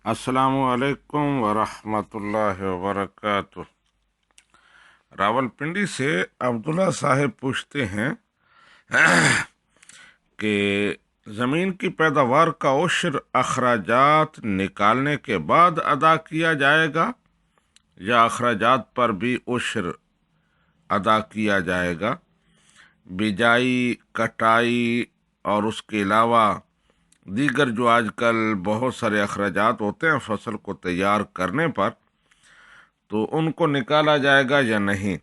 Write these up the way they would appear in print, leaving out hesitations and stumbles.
السلام علیکم ورحمۃ اللہ وبرکاتہ۔ راولپنڈی سے عبداللہ صاحب پوچھتے ہیں کہ زمین کی پیداوار کا عشر اخراجات نکالنے کے بعد ادا کیا جائے گا یا اخراجات پر بھی عشر ادا کیا جائے گا؟ بجائی، کٹائی اور اس کے علاوہ دیگر جو آج کل بہت سارے اخراجات ہوتے ہیں فصل کو تیار کرنے پر، تو ان کو نکالا جائے گا یا نہیں؟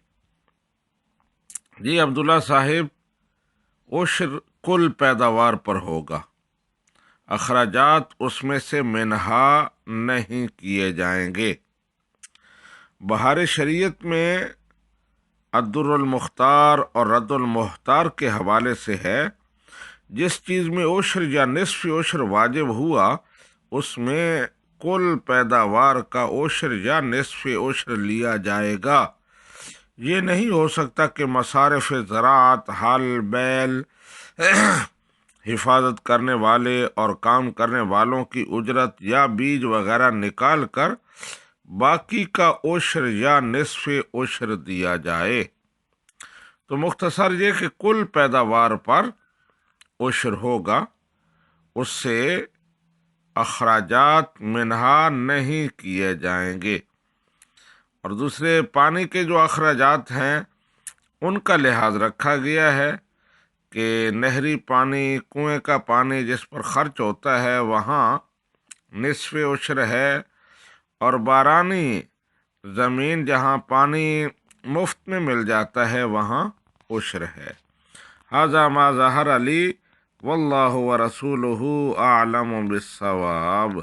جی عبداللہ صاحب، عشر کل پیداوار پر ہوگا، اخراجات اس میں سے منہا نہیں کیے جائیں گے۔ بہار شریعت میں الدر المختار اور رد المحتار کے حوالے سے ہے، جس چیز میں عشر یا نصف عشر واجب ہوا اس میں کل پیداوار کا عشر یا نصف عشر لیا جائے گا۔ یہ نہیں ہو سکتا کہ مصارف زراعت، ہل بیل، حفاظت کرنے والے اور کام کرنے والوں کی اجرت یا بیج وغیرہ نکال کر باقی کا عشر یا نصف عشر دیا جائے۔ تو مختصر یہ کہ کل پیداوار پر عشر ہوگا، اس سے اخراجات منہا نہیں کیے جائیں گے۔ اور دوسرے، پانی کے جو اخراجات ہیں ان کا لحاظ رکھا گیا ہے کہ نہری پانی، کنویں کا پانی جس پر خرچ ہوتا ہے وہاں نصف عشر ہے، اور بارانی زمین جہاں پانی مفت میں مل جاتا ہے وہاں عشر ہے۔ ھذا ما ظہر علی واللہ ورسولہ اعلم بالصواب۔